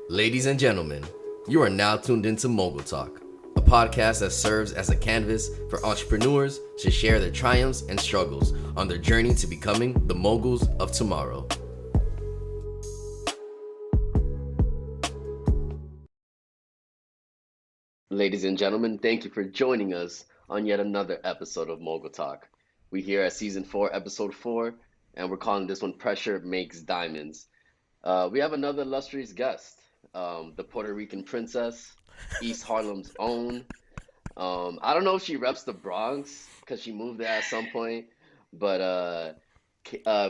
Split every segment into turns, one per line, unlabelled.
Ladies and gentlemen, you are now tuned into Mogul Talk, a podcast that serves as a canvas for entrepreneurs to share their triumphs and struggles on their journey to becoming the moguls of tomorrow. Ladies and gentlemen, thank you for joining us on yet another episode of Mogul Talk. We here at season 4, episode 4, and we're calling this one Pressure Makes Diamonds. We have another illustrious guest, the Puerto Rican princess, East Harlem's own. I don't know if she reps the Bronx because she moved there at some point, but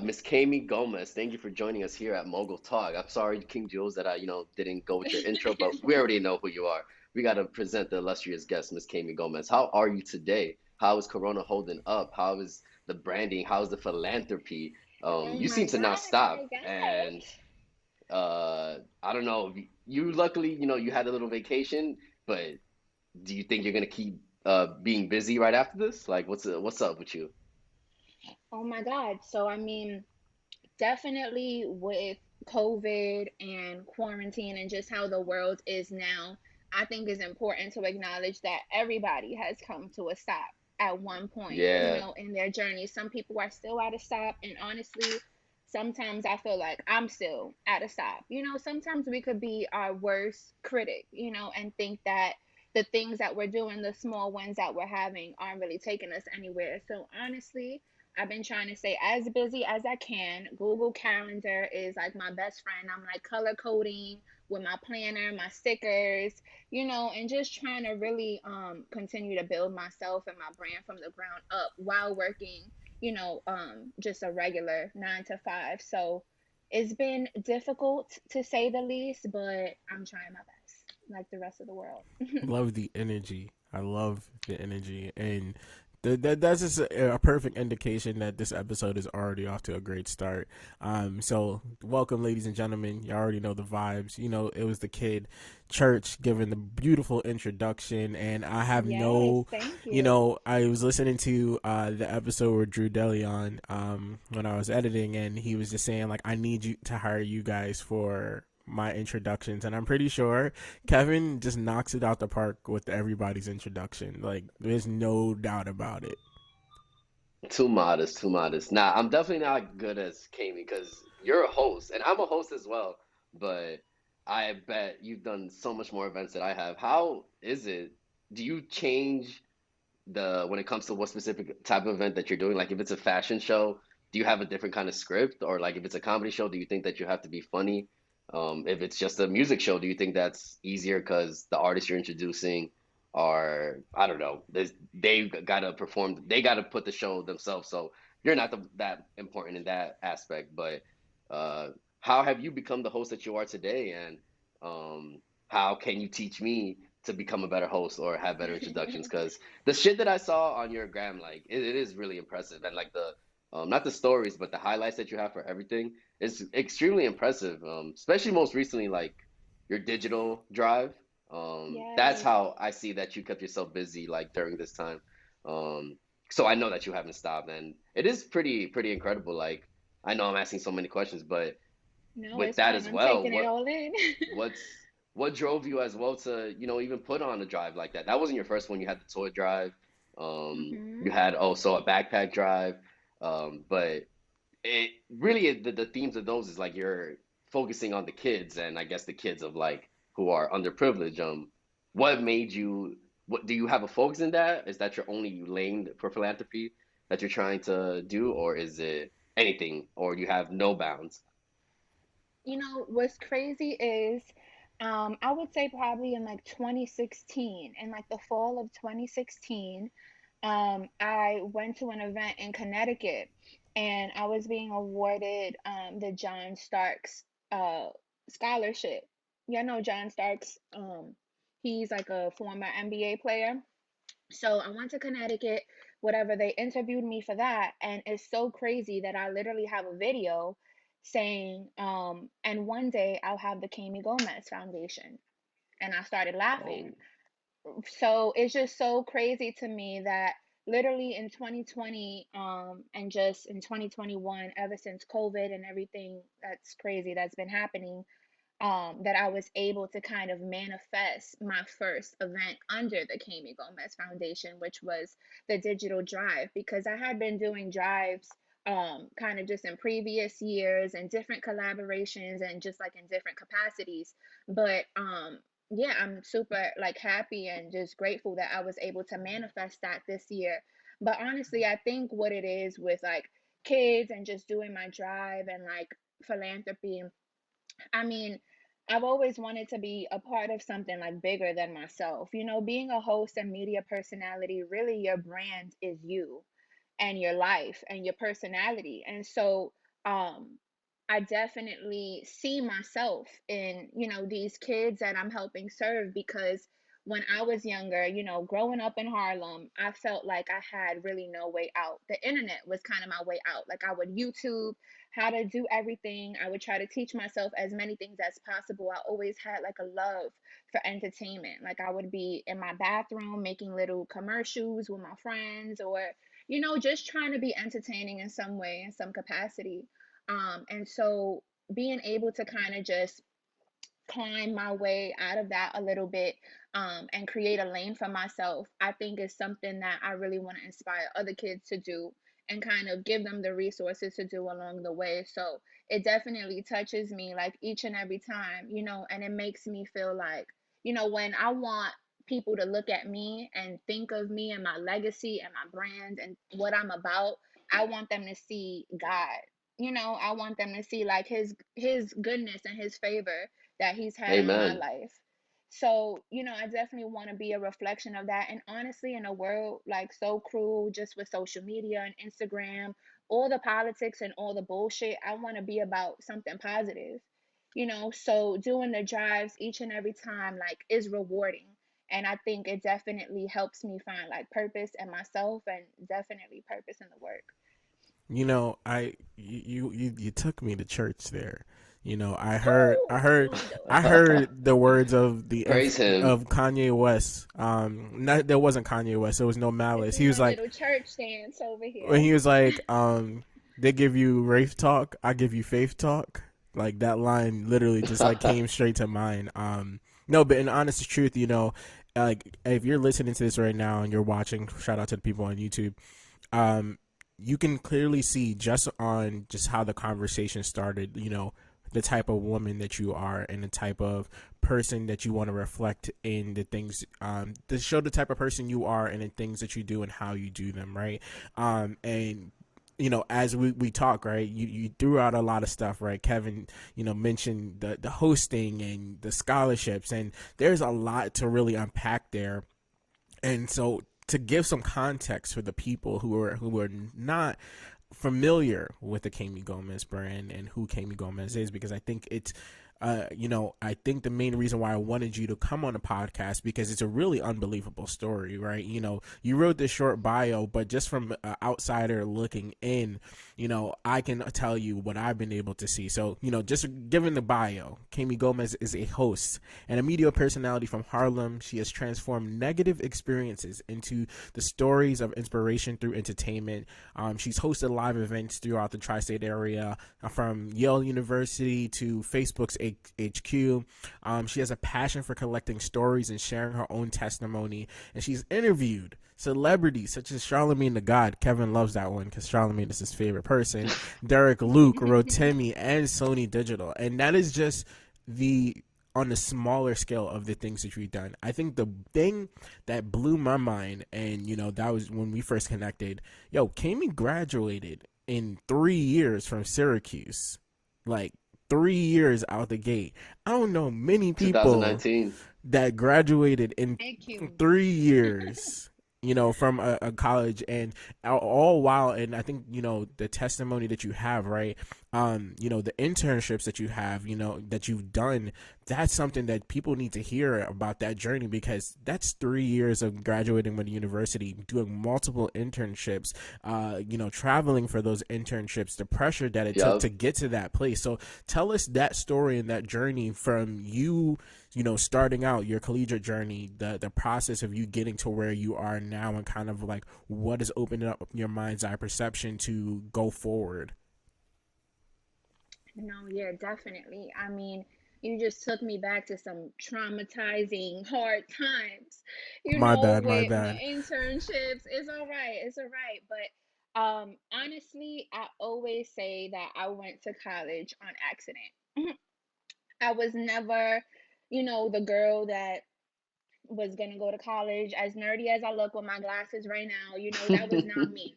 Miss Kamey Gomez, thank you for joining us here at Mogul Talk. I'm sorry, King Jules, that I didn't go with your intro, but we already know who you are. We got to present the illustrious guest, Miss Kamey Gomez. How are you today? How is Corona holding up? How is the branding? How is the philanthropy?
Oh
You
my
seem to not
God, oh my
stop, and
gosh.
I don't know. You luckily, you had a little vacation, but do you think you're gonna keep being busy right after this? Like, what's up with you?
Oh my God. So, definitely with COVID and quarantine and just how the world is now, I think it's important to acknowledge that everybody has come to a stop at one point,
Yeah,
in their journey. Some people are still at a stop. And honestly, sometimes I feel like I'm still at a stop. Sometimes we could be our worst critic, and think that the things that we're doing, the small wins that we're having, aren't really taking us anywhere. So honestly, I've been trying to stay as busy as I can. Google Calendar is like my best friend. I'm like color coding with my planner, my stickers, and just trying to really continue to build myself and my brand from the ground up while working, just a regular 9 to 5. So it's been difficult to say the least, but I'm trying my best, like the rest of the world.
Love the energy. I love the energy, and that's just a perfect indication that this episode is already off to a great start. So welcome, ladies and gentlemen. You already know the vibes. It was the kid Church giving the beautiful introduction, and I have
Yes,
no,
thank you.
I was listening to the episode with Drew Delion when I was editing, and he was just saying like, I need you to hire you guys for my introductions, and I'm pretty sure Kevin just knocks it out the park with everybody's introduction. Like, there's no doubt about it.
too modest, too modest. Nah, I'm definitely not good as Kami because you're a host and I'm a host as well. But I bet you've done so much more events than I have. How is it? Do you change the when it comes to what specific type of event that you're doing? Like if it's a fashion show, do you have a different kind of script? Or like if it's a comedy show, do you think that you have to be funny? If it's just a music show, do you think that's easier because the artists you're introducing are, I don't know, they gotta perform, they gotta put the show themselves. So you're not that important in that aspect. But uh, how have you become the host that you are today? And how can you teach me to become a better host or have better introductions? Because the shit that I saw on your gram, like it is really impressive, and like the not the stories, but the highlights that you have for everything is extremely impressive. Especially most recently, like your digital drive. That's
Yes.
how I see that you kept yourself busy like during this time. Um, so I know that you haven't stopped, and it is pretty incredible. Like I know I'm asking so many questions, but
No,
with
it's
that
fine.
as
I'm
well,
taking it all in.
what drove you as well to, even put on a drive like that? That wasn't your first one. You had the toy drive. You
hmm
had also a backpack drive. But it really the themes of those is like you're focusing on the kids and I guess the kids of like who are underprivileged. What made you, what do you have a focus in that? Is that your only lane for philanthropy that you're trying to do, or is it anything, or you have no bounds?
What's crazy is, I would say probably in like 2016, in like the fall of 2016, I went to an event in Connecticut, and I was being awarded the John Starks uh, scholarship. Yeah, I know John Starks. He's like a former NBA player. So I went to Connecticut, whatever, they interviewed me for that. And it's so crazy that I literally have a video saying, and one day I'll have the Kamey Gomez Foundation. And I started laughing.
Oh,
So it's just so crazy to me that literally in 2020, and just in 2021, ever since COVID and everything that's crazy that's been happening, that I was able to kind of manifest my first event under the Kamey Gomez Foundation, which was the digital drive, because I had been doing drives kind of just in previous years and different collaborations and just like in different capacities. But yeah, I'm super like happy and just grateful that I was able to manifest that this year. But honestly, I think what it is with like kids and just doing my drive and like philanthropy, I mean, I've always wanted to be a part of something like bigger than myself. You know, being a host and media personality, really your brand is you and your life and your personality. And so I definitely see myself in, you know, these kids that I'm helping serve, because when I was younger, you know, growing up in Harlem, I felt like I had really no way out. The internet was kind of my way out. Like I would YouTube how to do everything. I would try to teach myself as many things as possible. I always had like a love for entertainment. Like I would be in my bathroom making little commercials with my friends, or you know, just trying to be entertaining in some way, in some capacity. And so being able to kind of just climb my way out of that a little bit, and create a lane for myself, I think is something that I really want to inspire other kids to do and kind of give them the resources to do along the way. So it definitely touches me like each and every time, you know, and it makes me feel like, you know, when I want people to look at me and think of me and my legacy and my brand and what I'm about, I want them to see God. You know, I want them to see like his goodness and his favor that he's had on my
Amen.
life. So, you know, I definitely want to be a reflection of that. And honestly, in a world like so cruel, just with social media and Instagram, all the politics and all the bullshit, I want to be about something positive, you know. So doing the drives each and every time, like, is rewarding. And I think it definitely helps me find like purpose in myself and definitely purpose in the work.
You know, you took me to church there. You know,
Oh,
I
Lord.
heard the words of
Praise him.
of Kanye West. Not there wasn't Kanye West. There was no
It's
malice. He was
my
like
little church dance over
when
here.
he was like, they give you Rafe talk, I give you faith talk. Like that line literally just like came straight to mind. No, but in honest truth, you know, like if you're listening to this right now and you're watching, shout out to the people on YouTube. Um, you can clearly see just on just how the conversation started, you know, the type of woman that you are and the type of person that you want to reflect in the things, to show the type of person you are and the things that you do and how you do them, right? And you know, as we talk, right, you threw out a lot of stuff, right? Kevin, you know, mentioned the hosting and the scholarships, and there's a lot to really unpack there. And so to give some context for the people who are not familiar with the Kamey Gomez brand and who Kamey Gomez is, because I think it's you know, I think the main reason why I wanted you to come on the podcast because it's a really unbelievable story, right? You know, you wrote this short bio, but just from an outsider looking in, you know, I can tell you what I've been able to see. So, you know, just given the bio, Kamey Gomez is a host and a media personality from Harlem. She has transformed negative experiences into the stories of inspiration through entertainment. She's hosted live events throughout the tri-state area, from Yale University to Facebook's HQ. She has a passion for collecting stories and sharing her own testimony, and she's interviewed celebrities such as Charlamagne the God. Kevin loves that one because Charlamagne is his favorite person. Derek Luke, Rotimi, and Sony Digital, and that is just the on the smaller scale of the things that we've done. I think the thing that blew my mind, and you know, that was when we first connected. Yo, Kamey graduated in 3 years from Syracuse, like 3 years out the gate. I don't know many people
2019.
that graduated in
Thank you.
3 years, you know, from a college, and all while, and I think, you know, the testimony that you have, right? You know, the internships that you have, you know, that you've done, that's something that people need to hear about that journey, because that's 3 years of graduating with a university, doing multiple internships, you know, traveling for those internships, the pressure that it took
Yup.
to get to that place. So tell us that story and that journey from you, you know, starting out your collegiate journey, the process of you getting to where you are now, and kind of like what has opened up your mind's eye perception to go forward.
No, yeah, definitely. I mean, You just took me back to some traumatizing, hard times,
My bad, my
with my
bad.
internships. It's all right. It's all right. But honestly, I always say that I went to college on accident. I was never, the girl that was gonna go to college. As nerdy as I look with my glasses right now, that was not me.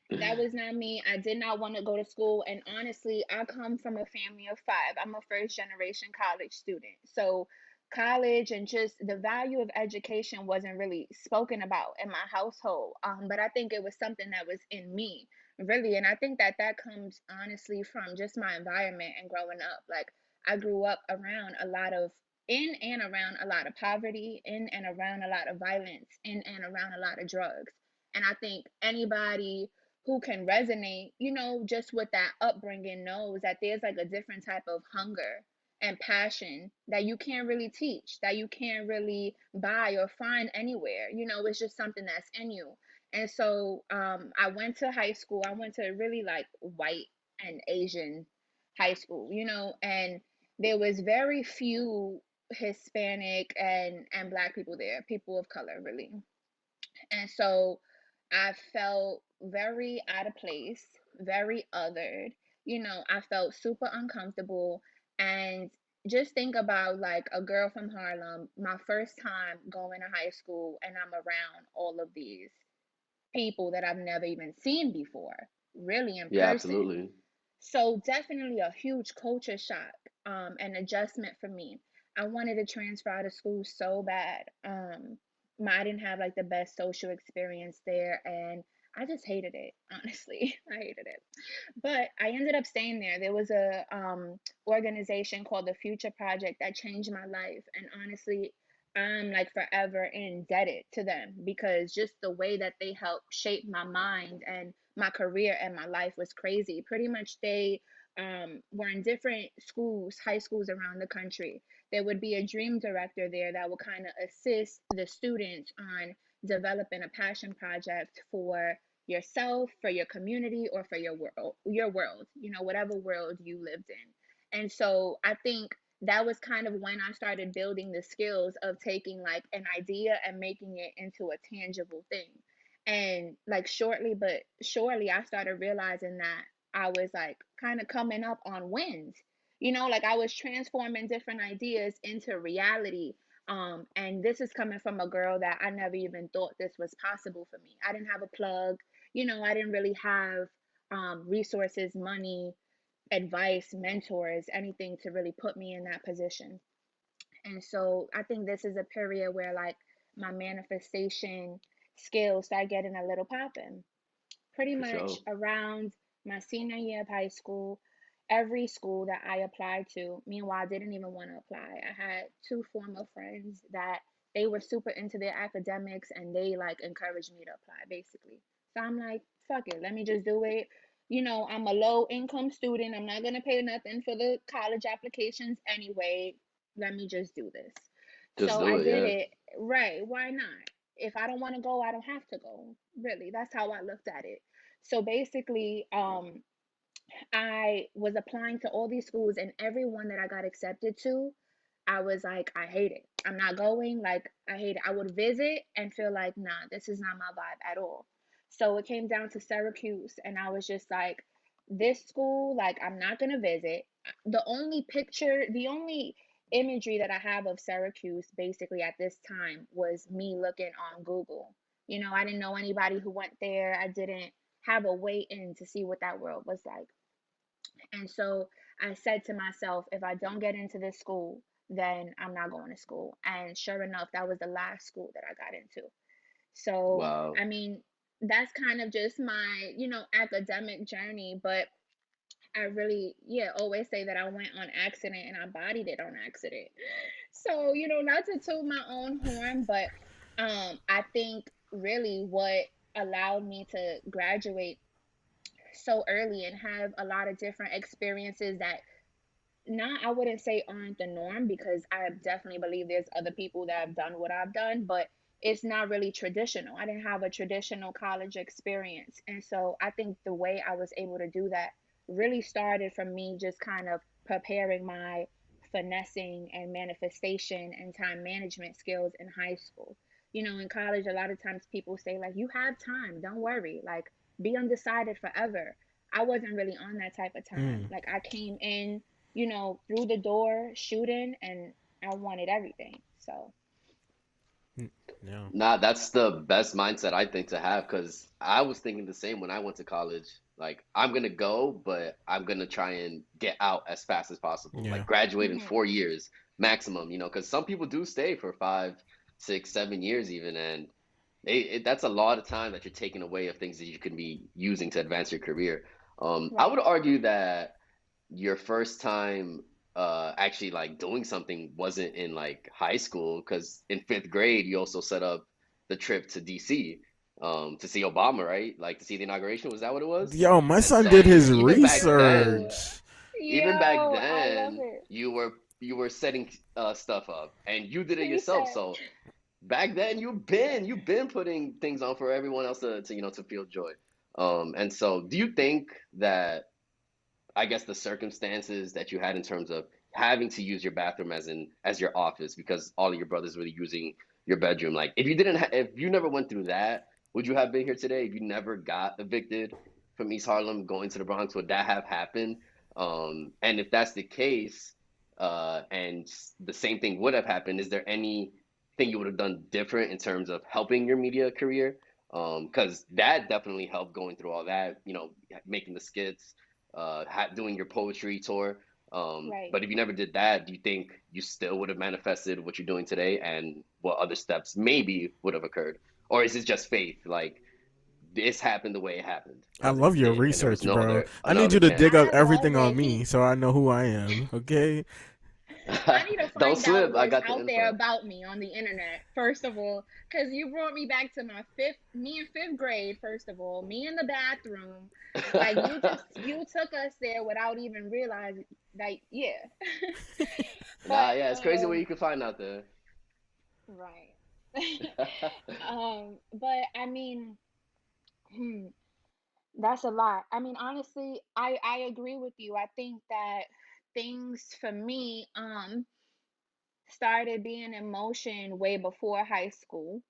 That was not me. I did not want to go to school. And honestly, I come from a family of five. I'm a first generation college student. So, college and just the value of education wasn't really spoken about in my household. But I think it was something that was in me, really. And I think that that comes honestly from just my environment and growing up. Like, I grew up around a lot of, in and around a lot of poverty, in and around a lot of violence, in and around a lot of drugs. And I think anybody who can resonate, just with that upbringing knows that there's like a different type of hunger and passion that you can't really teach, that you can't really buy or find anywhere. It's just something that's in you. And so I went to high school. I went to really like white and Asian high school, and there was very few Hispanic and black people there, people of color, really. And so I felt very out of place, very othered. I felt super uncomfortable. And just think about like a girl from Harlem, my first time going to high school, and I'm around all of these people that I've never even seen before, really in
Yeah,
person.
absolutely.
So definitely a huge culture shock, and adjustment for me. I wanted to transfer out of school so bad. I didn't have like the best social experience there, and I just hated it. Honestly, I hated it. But I ended up staying there. There was a organization called the Future Project that changed my life, and honestly, I'm like forever indebted to them because just the way that they helped shape my mind and my career and my life was crazy. Pretty much, they were in different schools, high schools around the country. There would be a dream director there that would kind of assist the students on developing a passion project for yourself, for your community, or for your world, whatever world you lived in. And so I think that was kind of when I started building the skills of taking like an idea and making it into a tangible thing. And like shortly but surely I started realizing that I was like kind of coming up on wins. Like I was transforming different ideas into reality. And this is coming from a girl that I never even thought this was possible for me. I didn't have a plug. I didn't really have resources, money, advice, mentors, anything to really put me in that position. And so I think this is a period where like my manifestation skills start getting a little popping. Pretty
For
much
sure.
around my senior year of high school, every school that I applied to, meanwhile, I didn't even want to apply. I had two former friends that they were super into their academics and they like encouraged me to apply basically. So I'm like, fuck it, let me just do it. I'm a low income student. I'm not going to pay nothing for the college applications anyway. Let me just do this.
Just
So
do
I
it,
did
yeah.
it. Right. Why not? If I don't want to go, I don't have to go. Really, that's how I looked at it. So basically, I was applying to all these schools, and every one that I got accepted to, I was like, I hate it. I'm not going. Like, I hate it. I would visit and feel like, nah, this is not my vibe at all. So it came down to Syracuse, and I was just like, this school, like, I'm not going to visit. The only imagery that I have of Syracuse basically at this time was me looking on Google. I didn't know anybody who went there. I didn't have a way in to see what that world was like. And so I said to myself, if I don't get into this school, then I'm not going to school. And sure enough, that was the last school that I got into. So,
Wow.
I mean, that's kind of just my, academic journey. But I really, yeah, always say that I went on accident and I bodied it on accident. So, not to toot my own horn, but I think really what allowed me to graduate so early and have a lot of different experiences that not I wouldn't say aren't the norm because I definitely believe there's other people that have done what I've done, but it's not really traditional. I didn't have a traditional college experience. And so I think the way I was able to do that really started from me just kind of preparing my finessing and manifestation and time management skills in high school. In college, a lot of times people say, like, you have time, don't worry, like, be undecided forever. I wasn't really on that type of time.
Mm.
Like, I came in, through the door shooting, and I wanted everything. So,
Mm. Yeah.
Nah, that's the best mindset I think to have because I was thinking the same when I went to college. Like, I'm gonna go, but I'm gonna try and get out as fast as possible.
Yeah.
Like, graduate in
hmm
4 years maximum, because some people do stay for 5, 6, 7 years even, and that's a lot of time that you're taking away of things that you could be using to advance your career. I would
right.
argue that your first time actually like doing something wasn't in like high school because in fifth grade you also set up the trip to DC to see Obama, right? Like to see the inauguration. Was that what it was?
Yo, my
And
son did
so
his
Thank
even back
you.
then,
research.
even back
Yo, I love
then,
it.
you were setting stuff up and you did it yourself.
Reset.
So back then you've been putting things on for everyone else to feel joy. And so do you think that I guess the circumstances that you had in terms of having to use your bathroom as your office because all of your brothers were using your bedroom. Like if you never went through that, would you have been here today? If you never got evicted from East Harlem going to the Bronx, would that have happened? And if that's the case, and the same thing would have happened, is there anything you would have done different in terms of helping your media career? Because that definitely helped going through all that, making the skits, doing your poetry tour.
Right.
But if you never did that, do you think you still would have manifested what you're doing today, and what other steps maybe would have occurred? Or is it just faith? Like this happened the way it happened
I
as
love
it
your
did, and there was
research,
no
bro.
other
I need
another
you to dig
chance.
up
I love
everything on
it.
me so I know who I am. Okay.
I need to
Don't
find out
slip. I
what's
got the
out there
info.
about me on the internet, first of all, because you brought me back to me in fifth grade, first of all, me in the bathroom. Like, you took us there without even realizing, like, yeah.
Nah,
But,
yeah, it's crazy what you can find out there.
right. But I mean, hmm, that's a lot. I mean, honestly, I agree with you. I think that things for me, started being in motion way before high school.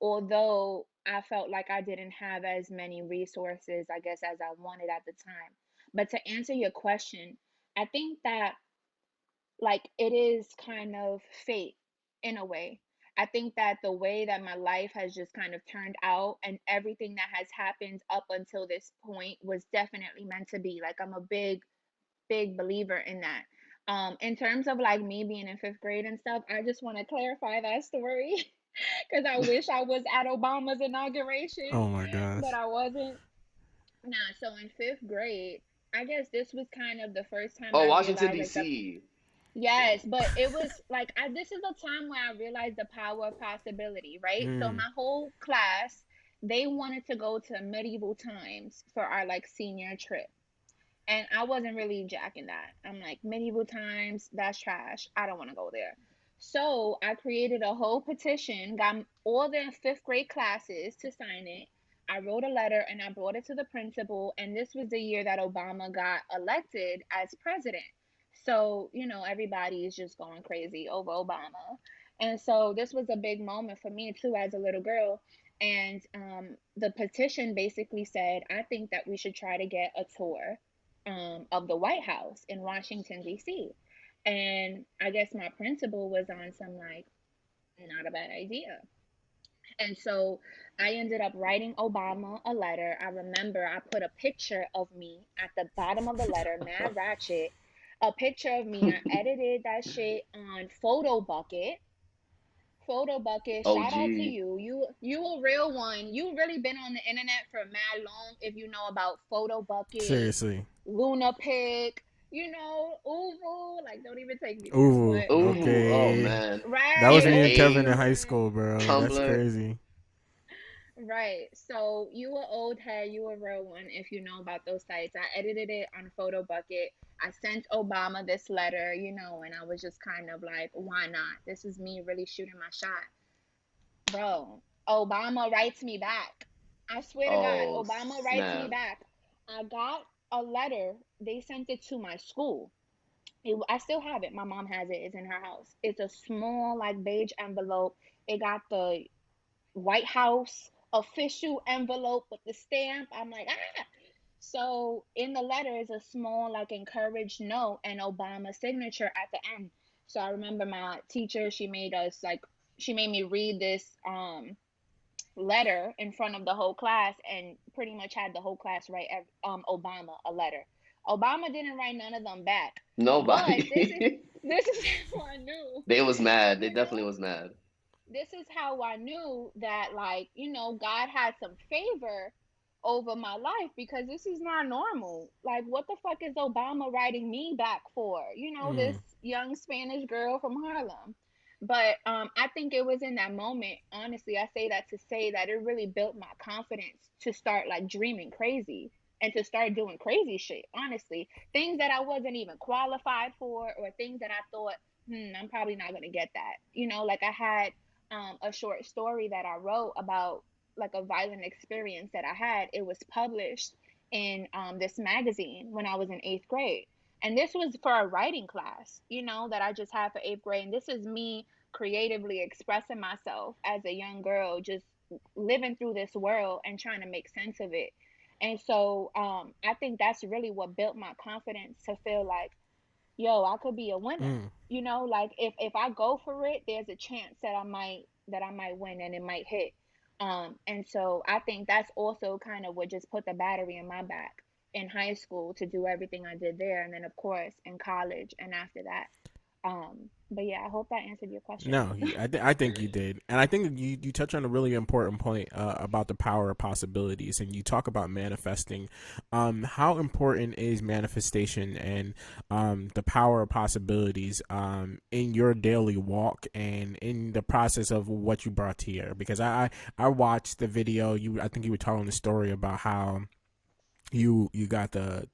Although I felt like I didn't have as many resources, I guess, as I wanted at the time. But to answer your question, I think that, like, it is kind of fate in a way. I think that the way that my life has just kind of turned out and everything that has happened up until this point was definitely meant to be. Like, I'm a big believer in that. In terms of like me being in fifth grade and stuff, I just want to clarify that story because I wish I was at Obama's inauguration,
Oh my
but
gosh.
I wasn't. Nah, so in fifth grade, I guess this was kind of the first time
Oh,
I
Washington
realized, like, the
D.C. Yeah.
yes, but it was like, this is the time where I realized the power of possibility, right? So
Mm.
my whole class, they wanted to go to medieval times for our like senior trip. And I wasn't really jacking that. I'm like, medieval times, that's trash. I don't want to go there. So I created a whole petition, got all the fifth grade classes to sign it. I wrote a letter and I brought it to the principal. And this was the year that Obama got elected as president. So, everybody is just going crazy over Obama. And so this was a big moment for me too as a little girl. And the petition basically said, I think that we should try to get a tour of the White House in Washington, D.C. And I guess my principal was on some like, not a bad idea. And so I ended up writing Obama a letter. I remember I put a picture of me at the bottom of the letter, mad ratchet, a picture of me. I edited that shit on Photo Bucket. Photo Bucket, shout out to
OG.
you. You a real one. You really been on the internet for mad long if you know about Photo Bucket,
Seriously.
Luna Pic, Uvu. Like, don't even take me there.
Ooh.
But
Ooh, oh
Okay.
man.
That was
Even
right,
me and
okay,
Kevin in
A,
high
right.
school, bro. That's
Tumblr.
crazy.
Right. So you a old head, you a real one if you know about those sites. I edited it on Photo Bucket. I sent Obama this letter, and I was just kind of like, why not? This is me really shooting my shot. Bro, Obama writes me back. I swear to God,
Oh
Obama writes me
snap.
back. I got a letter. They sent it to my school. I still have it. My mom has it. It's in her house. It's a small, like, beige envelope. It got the White House official envelope with the stamp. I'm like, ah. So in the letter is a small, like, encouraged note and Obama signature at the end. So I remember my teacher, she made me read this letter in front of the whole class, and pretty much had the whole class write Obama a letter. Obama didn't write none of them back, but this is
Nobody.
this is how I knew,
They was mad. They
you
definitely
know,
was mad.
this is how I knew that, like, God had some favor over my life, because this is not normal. Like, what the fuck is Obama writing me back for? This
Mm.
young Spanish girl from Harlem. But I think it was in that moment, honestly, I say that to say that it really built my confidence to start, like, dreaming crazy and to start doing crazy shit, honestly. Things that I wasn't even qualified for, or things that I thought, I'm probably not going to get that. Like, I had a short story that I wrote about, like, a violent experience that I had. It was published in this magazine when I was in eighth grade. And this was for a writing class, that I just had for eighth grade. And this is me creatively expressing myself as a young girl, just living through this world and trying to make sense of it. And so I think that's really what built my confidence to feel like, yo, I could be a winner.
Mm.
Like, if I go for it, there's a chance that I might win and it might hit. And so I think that's also kind of what just put the battery in my back in high school to do everything I did there, and then of course in college and after that. But yeah, I hope that answered your question.
No, I think you did, and I think you touch on a really important point about the power of possibilities, and you talk about manifesting. How important is manifestation and the power of possibilities in your daily walk and in the process of what you brought here? Because I watched the video. I think you were telling the story about how you got the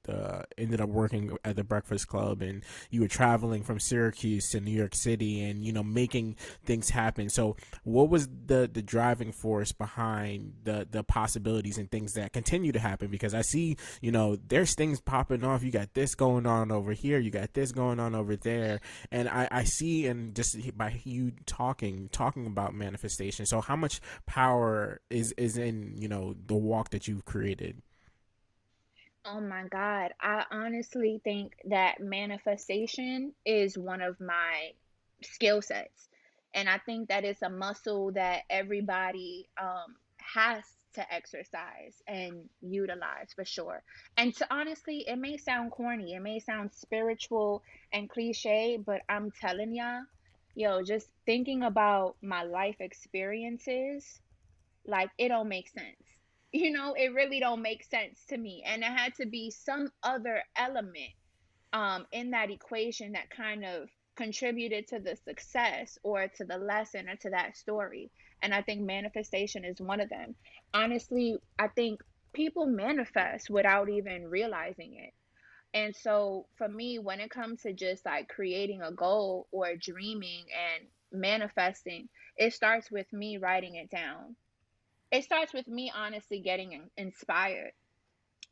ended up working at the Breakfast Club, and you were traveling from Syracuse to New York City, and making things happen. So what was the driving force behind the possibilities and things that continue to happen? Because I see, there's things popping off. You got this going on over here, you got this going on over there, and I see, and just by you talking about manifestation. So how much power is in the walk that you've created?
Oh my God. I honestly think that manifestation is one of my skill sets. And I think that it's a muscle that everybody has to exercise and utilize for sure. And to honestly, it may sound corny, it may sound spiritual and cliche, but I'm telling y'all, yo, just thinking about my life experiences, like, it don't make sense. It really don't make sense to me, and it had to be some other element in that equation that kind of contributed to the success or to the lesson or to that story. And I think manifestation is one of them. Honestly, I think people manifest without even realizing it. And so for me, when it comes to just, like, creating a goal or dreaming and manifesting, it starts with me writing it down. It starts with me honestly getting inspired.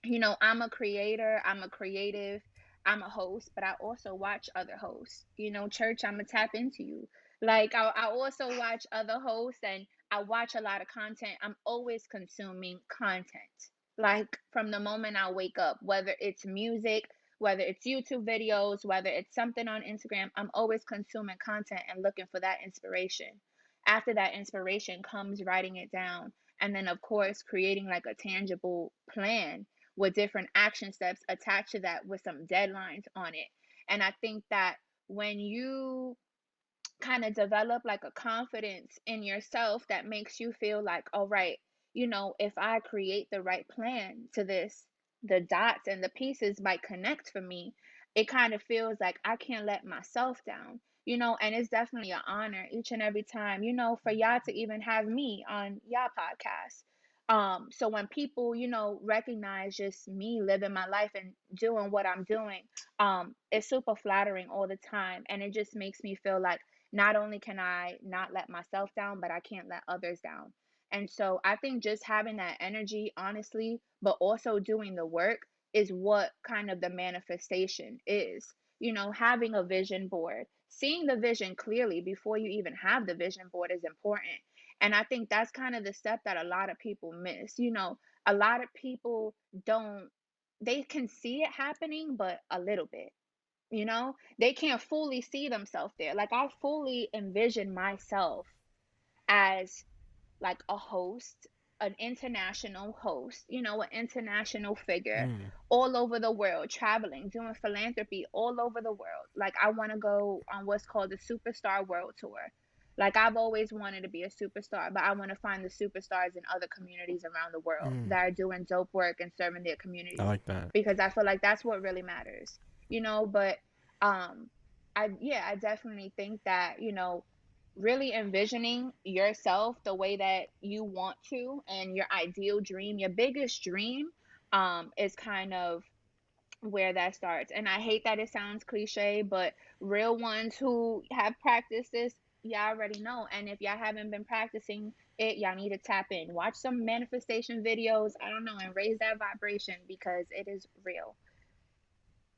I'm a creator, I'm a creative, I'm a host, but I also watch other hosts. Church, I'm gonna tap into you. Like, I also watch other hosts, and I watch a lot of content. I'm always consuming content. Like, from the moment I wake up, whether it's music, whether it's YouTube videos, whether it's something on Instagram, I'm always consuming content and looking for that inspiration. After that inspiration comes writing it down. And then, of course, creating, like, a tangible plan with different action steps attached to that with some deadlines on it. And I think that when you kind of develop, like, a confidence in yourself that makes you feel like, all right, if I create the right plan to this, the dots and the pieces might connect for me. It kind of feels like I can't let myself down. And it's definitely an honor each and every time, for y'all to even have me on y'all podcast. So when people, recognize just me living my life and doing what I'm doing, it's super flattering all the time. And it just makes me feel like not only can I not let myself down, but I can't let others down. And so I think just having that energy, honestly, but also doing the work is what kind of the manifestation is. having a vision board, seeing the vision clearly before you even have the vision board is important. And I think that's kind of the step that a lot of people miss. A lot of people don't, they can see it happening, but a little bit. They can't fully see themselves there. Like, I fully envision myself as like a host, an international host, an international figure
Mm,
all over the world, traveling, doing philanthropy all over the world. Like, I want to go on what's called the Superstar World Tour. Like, I've always wanted to be a superstar, but I want to find the superstars in other communities around the world
mm,
that are doing dope work and serving their
I
communities,
like that.
because I feel like that's what really matters. But um I definitely think that, really envisioning yourself the way that you want to, and your ideal dream, your biggest dream, is kind of where that starts. And I hate that it sounds cliche, but real ones who have practiced this, y'all already know. And if y'all haven't been practicing it, y'all need to tap in, watch some manifestation videos, I don't know, and raise that vibration, because it is real.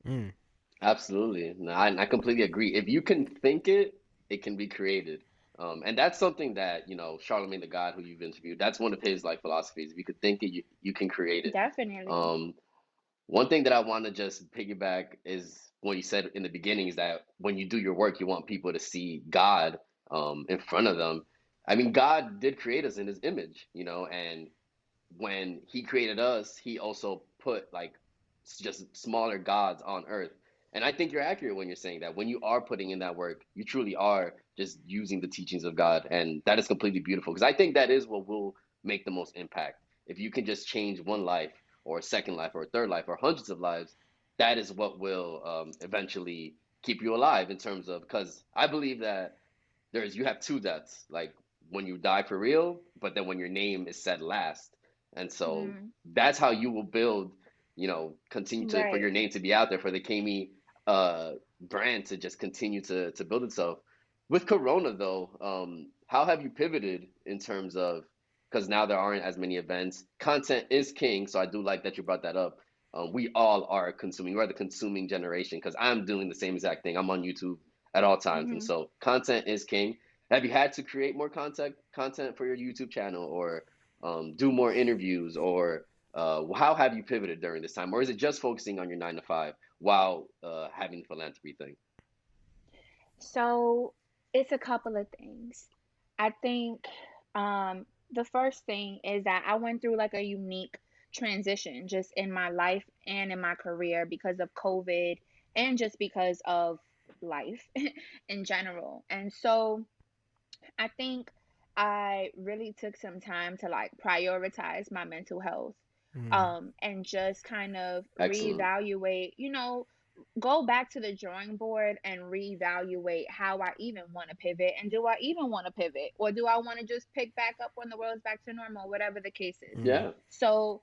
Mm,
Absolutely. No, I completely agree. If you can think it, it can be created. And that's something that, Charlemagne the God, who you've interviewed, that's one of his like philosophies. If you could think it, you can create it.
Definitely.
Um, One thing that I want to just piggyback is what you said in the beginning is that when you do your work, you want people to see God in front of them. I mean, God did create us in his image, and when he created us, he also put like just smaller gods on earth. And I think you're accurate when you're saying that when you are putting in that work, you truly are just using the teachings of God. And that is completely beautiful because I think that is what will make the most impact. If you can just change one life or a second life or a third life or hundreds of lives, that is what will eventually keep you alive in terms of, because I believe that you have two deaths, like when you die for real, but then when your name is said last. And so
Mm,
that's how you will build, continue to for your
right.
name to be out there, for the Kamey brand to just continue to build itself. With Corona though, how have you pivoted in terms of, because now there aren't as many events. Content is king, so I do like that you brought that up. We all are consuming. We're the consuming generation because I'm doing the same exact thing. I'm on YouTube at all times. And
Hmm.
so content is king. Have you had to create more content for your YouTube channel, or do more interviews, or how have you pivoted during this time, or is it just focusing on your 9 to 5 while having the philanthropy thing?
So it's a couple of things. I think the first thing is that I went through like a unique transition just in my life and in my career because of COVID, and just because of life in general. And so I think I really took some time to like prioritize my mental health,
mm,
and just kind of
Excellent.
reevaluate, go back to the drawing board and reevaluate how I even want to pivot, and do I even want to pivot, or do I want to just pick back up when the world's back to normal, whatever the case is.
mm,
Yeah.
So,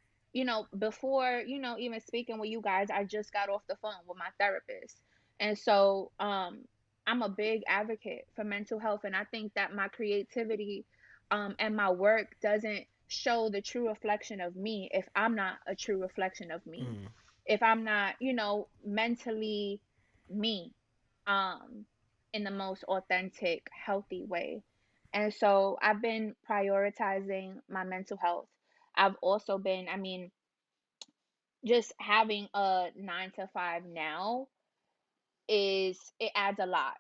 before, even speaking with you guys, I just got off the phone with my therapist. And so, I'm a big advocate for mental health, and I think that my creativity, and my work doesn't show the true reflection of me if I'm not a true reflection of me,
mm.
if I'm not, mentally me, um, in the most authentic, healthy way. And so I've been prioritizing my mental health. I've also been, I mean, just having a 9 to 5 now, it adds a lot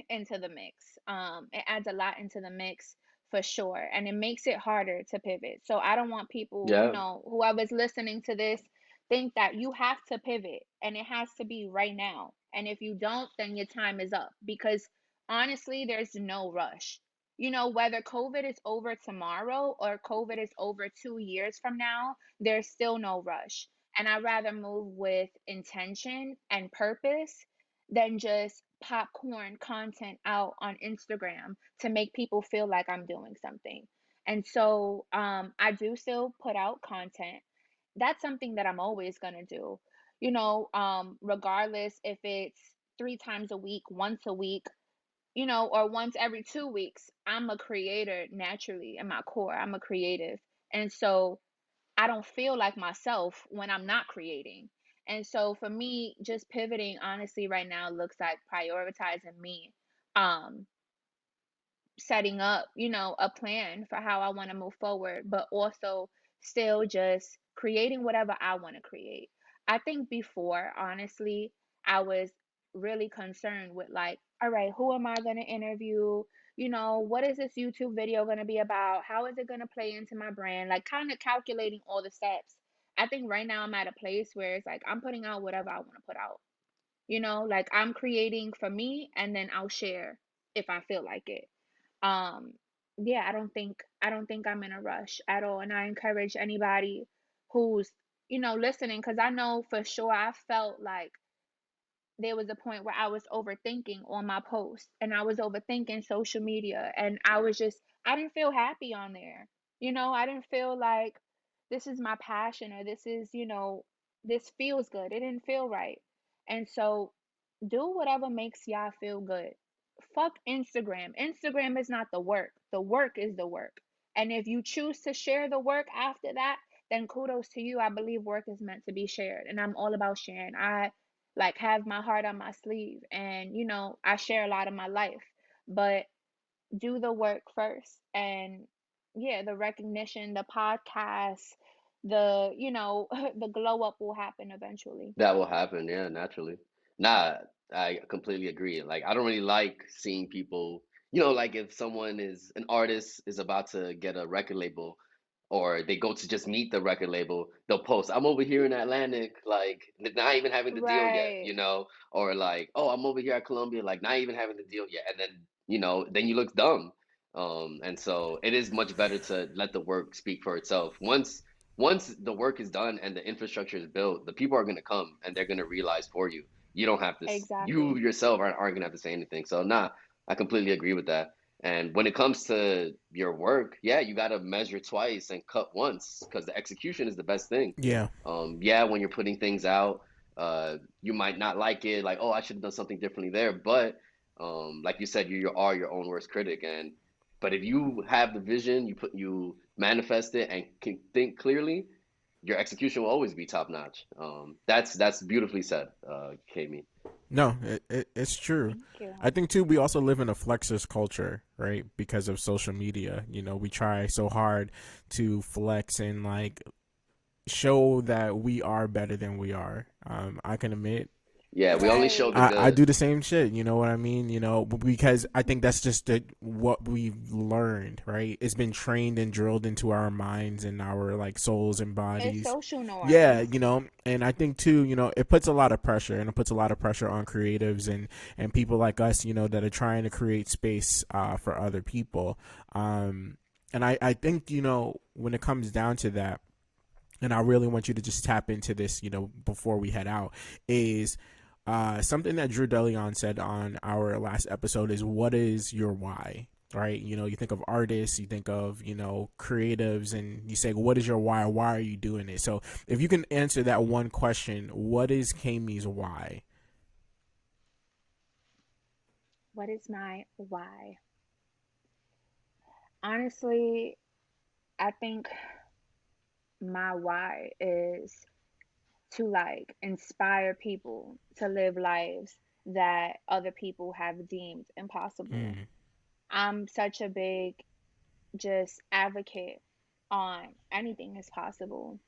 into the mix. It adds a lot into the mix for sure, and it makes it harder to pivot. So I don't want people,
Yeah.
whoever's listening to this, think that you have to pivot and it has to be right now. And if you don't, then your time is up, because honestly, there's no rush. Whether COVID is over tomorrow or COVID is over 2 years from now, there's still no rush. And I'd rather move with intention and purpose than just popcorn content out on Instagram to make people feel like I'm doing something. And so, I do still put out content. That's something that I'm always going to do. Regardless if it's 3 times a week, once a week, or once every 2 weeks. I'm a creator naturally in my core. I'm a creative. And so I don't feel like myself when I'm not creating. And so for me, just pivoting honestly right now looks like prioritizing me. Um, Setting up, a plan for how I want to move forward, but also still just creating whatever I want to create. I think before, honestly, I was really concerned with like, all right, who am I going to interview? What is this YouTube video going to be about? How is it going to play into my brand? Like, kind of calculating all the steps. I think right now I'm at a place where it's like I'm putting out whatever I want to put out. Like I'm creating for me and then I'll share if I feel like it. um yeah, I don't think I'm in a rush at all, and I encourage anybody who's listening, because I know for sure I felt like there was a point where I was overthinking on my posts, and I was overthinking social media, and I didn't feel happy on there. I didn't feel like this is my passion, or this feels good. It didn't feel right. And so do whatever makes y'all feel good. Fuck Instagram. Instagram is not the work. The work is the work. And if you choose to share the work after that, then kudos to you. I believe work is meant to be shared, and I'm all about sharing. I like have my heart on my sleeve, and I share a lot of my life, but do the work first. And yeah, the recognition, the podcast, the glow up will happen eventually.
That will happen, yeah, naturally. Nah, I completely agree. Like, I don't really like seeing people, like if someone is an artist is about to get a record label, or they go to just meet the record label, they'll post, I'm over here in Atlantic, like not even having the deal yet,
Right.
or like, oh, I'm over here at Columbia, like not even having the deal yet, and then then you look dumb. And so it is much better to let the work speak for itself. Once the work is done and the infrastructure is built, the people are going to come and they're going to realize for you. You don't have to, you
Exactly.
yourself aren't going to have to say anything. So, nah, I completely agree with that. And when it comes to your work, yeah, you got to measure twice and cut once because the execution is the best thing.
Yeah.
Yeah, when you're putting things out, you might not like it, like, oh, I should have done something differently there. But like you said, you are your own worst critic. And but if you have the vision, you manifest it and can think clearly, your execution will always be top notch. That's beautifully said, Kami.
No, it's true.
Thank you.
I think too we also live in a flexus culture, right? Because of social media. We try so hard to flex and like show that we are better than we are. I can admit
Yeah, we only show
Right.
the
I
good.
do the same shit, you know what I mean? Because I think that's just what we've learned, right? It's been trained and drilled into our minds and our like souls and
It's
bodies.
social
Yeah,
norms.
and I think too, it puts a lot of pressure, and it puts a lot of pressure on creatives and people like us, that are trying to create space for other people. And I think, when it comes down to that, and I really want you to just tap into this, before we head out, is something that Drew DeLeon said on our last episode is, what is your why? Right? You think of artists, you think of, creatives, and you say, what is your why? Why are you doing it? So if you can answer that one question, what is Kamey's why?
What is my why? Honestly, I think my why is to like inspire people to live lives that other people have deemed impossible.
Mm,
I'm such a big just advocate on anything is possible.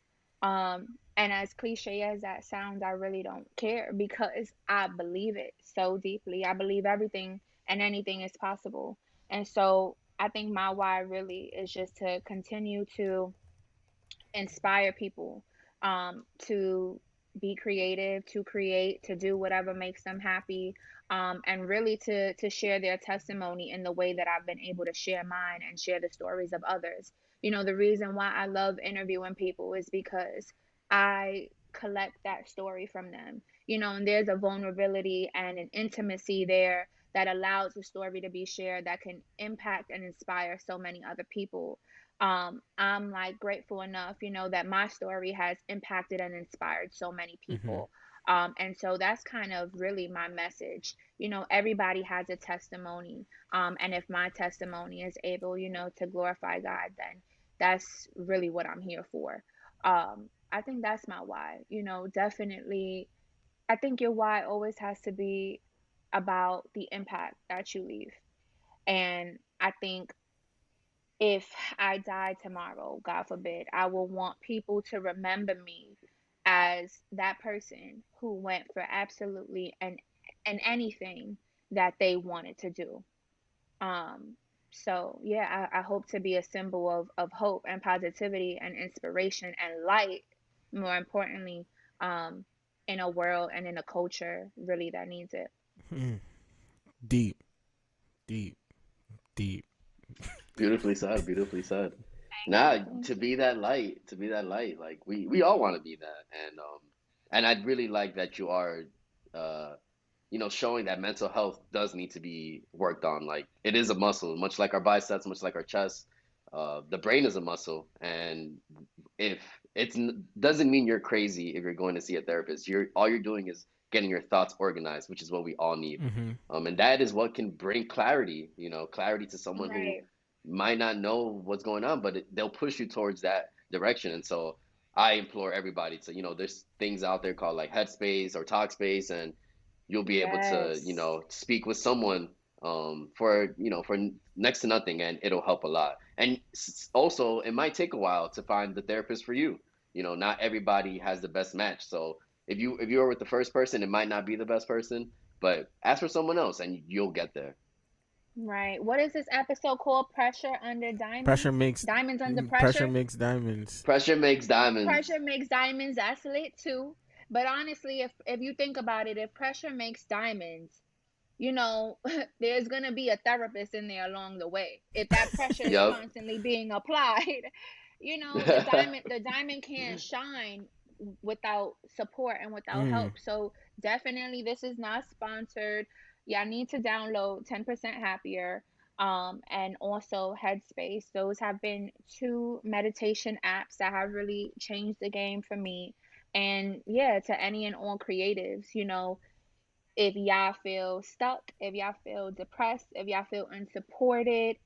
And as cliche as that sounds, I really don't care because I believe it so deeply. I believe everything and anything is possible. And so I think my why really is just to continue to inspire people, to be creative, to create, to do whatever makes them happy, and really to share their testimony in the way that I've been able to share mine and share the stories of others. The reason why I love interviewing people is because I collect that story from them. And there's a vulnerability and an intimacy there that allows the story to be shared that can impact and inspire so many other people. I'm like grateful enough, that my story has impacted and inspired so many
mm-hmm.
people. And so that's kind of really my message. Everybody has a testimony. And if my testimony is able, to glorify God, then that's really what I'm here for. I think that's my why. Definitely. I think your why always has to be about the impact that you leave. And I think if I die tomorrow, God forbid, I will want people to remember me as that person who went for absolutely and anything that they wanted to do. Um, so yeah, I hope to be a symbol of hope and positivity and inspiration and light, more importantly, um, in a world and in a culture really that needs it.
Hmm. Deep, deep, deep.
Beautifully said, beautifully said.
Thank you,
Nah,
thank
to
you.
be that light, to be that light, like we all want to be that, and I'd really like that you are, uh, showing that mental health does need to be worked on. Like it is a muscle, much like our biceps, much like our chest. The brain is a muscle, and if doesn't mean you're crazy if you're going to see a therapist. You're all you're doing is getting your thoughts organized, which is what we all need.
Mm-hmm.
And that is what can bring clarity, clarity to someone who
Right,
might not know what's going on, but they'll push you towards that direction. And so I implore everybody to, there's things out there called like Headspace or Talkspace, and you'll be able to,
yes.
speak with someone for next to nothing, and it'll help a lot. And also, it might take a while to find the therapist for you. Not everybody has the best match. So if you're with the first person, it might not be the best person, but ask for someone else, and you'll get there.
Right. What is this episode called? Pressure under
Pressure
diamonds?
makes
Diamonds under
pressure
pressure?
makes diamonds.
Pressure makes
Pressure
diamonds.
makes diamonds. That's lit too. But honestly, if you think about it, if pressure makes diamonds, you know, there's gonna be a therapist in there along the way. If that pressure is
Yep.
constantly being applied, the diamond can't shine without support and without
Mm.
help. So definitely this is not sponsored. Y'all need to download 10% happier. And also Headspace. Those have been two meditation apps that have really changed the game for me. And yeah, to any and all creatives, if y'all feel stuck, if y'all feel depressed, if y'all feel unsupported,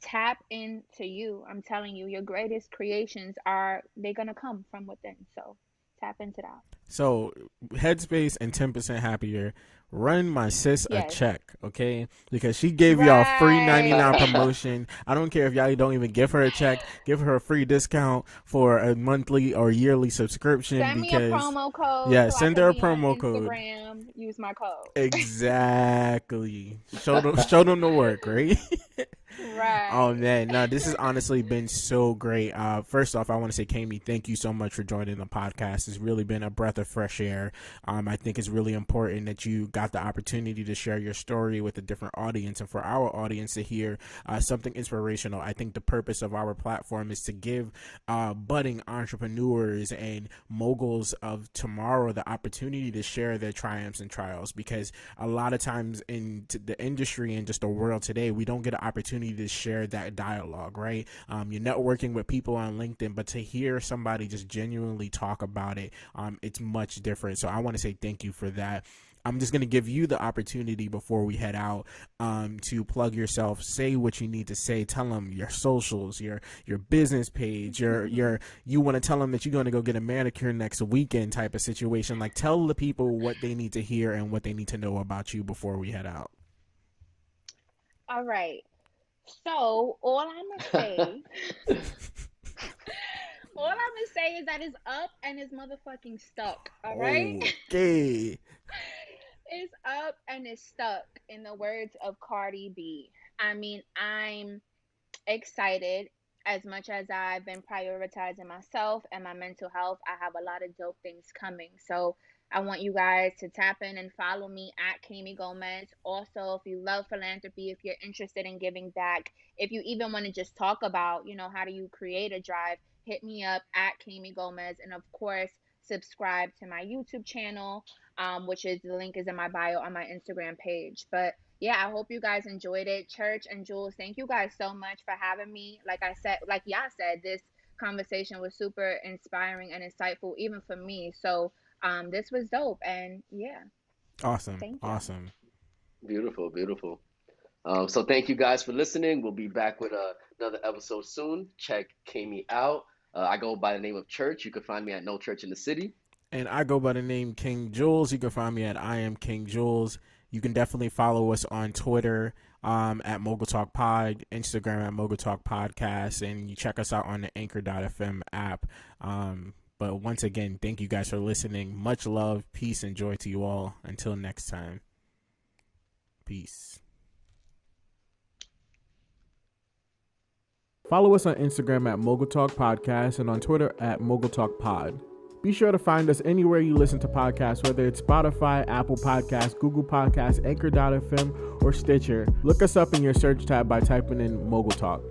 tap into you. I'm telling you, your greatest creations they're gonna come from within. So tap into that.
So, Headspace and 10% happier. Run my sis a
Yes.
check, okay? Because she gave y'all a free
Right.
99 promotion. I don't care if y'all don't even give her a check. Give her a free discount for a monthly or yearly subscription
Send me a
because,
promo code
yeah,
so I
send
could
her a
be on
promo code.
Instagram. Use my code.
Exactly. Show them the work, right? Oh
Right.
man, no, this has honestly been so great. First off, I want to say, Kamey, thank you so much for joining the podcast. It's really been a breath of fresh air. I think it's really important that you got the opportunity to share your story with a different audience and for our audience to hear something inspirational. I think the purpose of our platform is to give budding entrepreneurs and moguls of tomorrow the opportunity to share their triumphs and trials because a lot of times in the industry and just the world today, we don't get an opportunity to share that dialogue, right? You're networking with people on LinkedIn, but to hear somebody just genuinely talk about it, it's much different. So I want to say thank you for that. I'm just going to give you the opportunity before we head out to plug yourself, say what you need to say, tell them your socials, your business page, you want to tell them that you're going to go get a manicure next weekend type of situation. Like tell the people what they need to hear and what they need to know about you before we head out.
All right. So all I'm gonna say is that it's up and it's motherfucking stuck. All right.
Okay.
It's up and it's stuck, in the words of Cardi B. I mean, I'm excited. As much as I've been prioritizing myself and my mental health, I have a lot of dope things coming. So I want you guys to tap in and follow me at Kamey Gomez. Also, if you love philanthropy, if you're interested in giving back, if you even want to just talk about, how do you create a drive, hit me up at Kamey Gomez. And of course, subscribe to my YouTube channel, which is the link is in my bio on my Instagram page. But yeah, I hope you guys enjoyed it. Church and Jules, thank you guys so much for having me. Like I said, like y'all said, this conversation was super inspiring and insightful, even for me. So this was dope. And yeah,
Awesome.
thank y'all.
Awesome.
Beautiful, beautiful. So thank you guys for listening. We'll be back with another episode soon. Check Kami out. I go by the name of Church. You can find me at No Church in the City.
And I go by the name King Jules. You can find me at I am King Jules. You can definitely follow us on Twitter at Mogul Talk Pod, Instagram at Mogul Talk Podcast, and you check us out on the Anchor.fm app. But once again, thank you guys for listening. Much love, peace, and joy to you all. Until next time. Peace. Follow us on Instagram at Mogul Talk Podcast and on Twitter at Mogul Talk Pod. Be sure to find us anywhere you listen to podcasts, whether it's Spotify, Apple Podcasts, Google Podcasts, Anchor.fm, or Stitcher. Look us up in your search tab by typing in Mogul Talk.